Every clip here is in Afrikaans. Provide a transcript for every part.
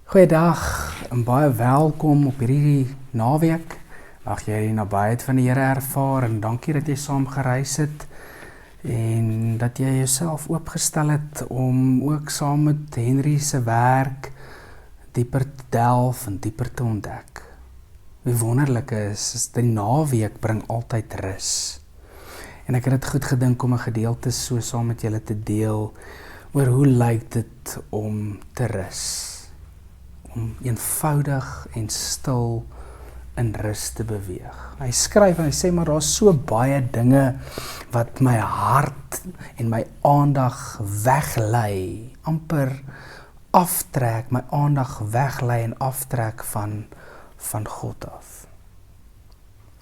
Goeiedag en baie welkom op hierdie naweek. Mag jy die nabyheid van die Here ervaar en dankie dat jy saam gereis het en dat jy jouself oopgestel het om ook saam met Henry se werk dieper te delf en dieper te ontdek. Die wonderlike is die naweek bring altyd rus. En ek het dit goed gedink om 'n gedeelte so saam met julle te deel oor hoe lyk dit om te rus. Om eenvoudig en stil in rus te beweeg. Hy skryf en hy sê, maar daar is so baie dinge wat my hart en my aandag weglei, amper aftrek, my aandag weglei en aftrek van God af.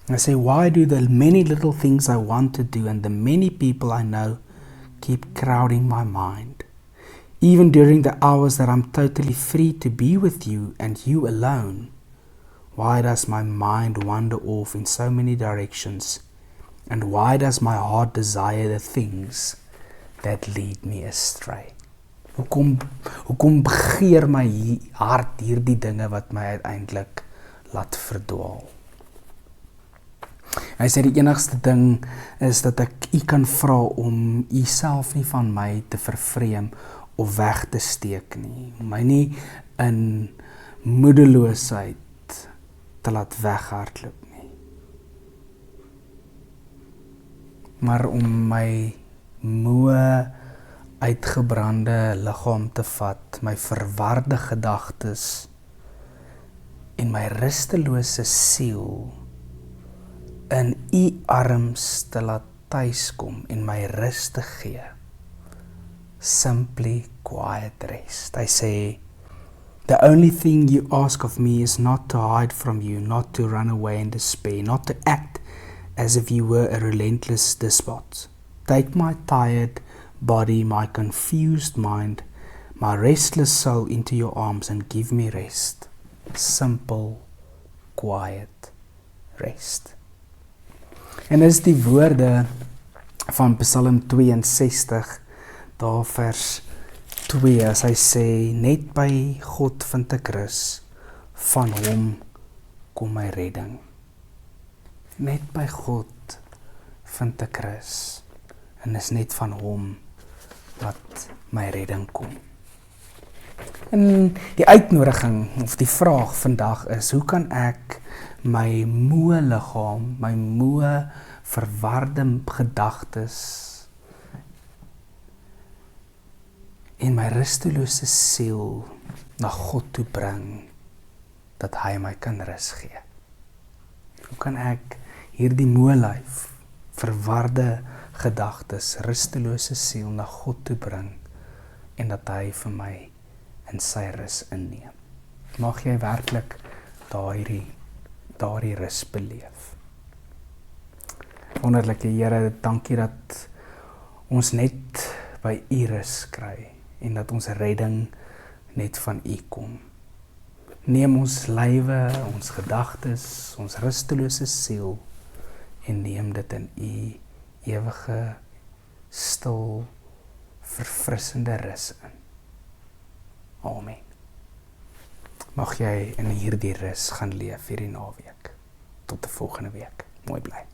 En hy sê, why do the many little things I want to do and the many people I know keep crowding my mind? Even during the hours that I'm totally free to be with you and you alone, why does my mind wander off in so many directions? And why does my heart desire the things that lead me astray? Hoekom begeer my hart hierdie dinge wat my uiteindelik laat verdwaal? Hy sê die enigste ding is dat ek u kan vra om u self nie van my te vervreem of weg te steek nie, om my nie in moedeloosheid te laat weghardloop nie, maar om my moe, uitgebrande liggaam te vat, my verwarde gedagtes en my rustelose siel in u arms te laat tuiskom en my rus te gee. Simply quiet rest. I say, the only thing you ask of me is not to hide from you, not to run away in despair, not to act as if you were a relentless despot. Take my tired body, my confused mind, my restless soul into your arms and give me rest. Simple, quiet rest. En is die woorde van Psalm 62, daar vers 2, as hy sê, net by God vind ek rus, van hom kom my redding. Net by God vind ek rus, en is net van hom wat my redding kom. En die uitnodiging, of die vraag vandag is, hoe kan ek my moe liggaam, my moe verwarde gedagtes en my rustelose siel na God toe bring, dat hy my kan rus gee? Hoe kan ek hierdie moe lyf, verwarde gedagtes, rustelose siel na God toe bring, en dat hy vir my in sy rus inneem? Mag jy werklik daardie rus beleef. Wonderlike Here, dankie dat ons net by U rus kry, en dat ons redding net van U kom. Neem ons lywe, ons gedagtes, ons rustelose siel, en neem dit in U ewige, stil, verfrissende rus in. Amen. Mag jy in hierdie rus gaan leef hierdie naweek. Tot die volgende week. Mooi bly.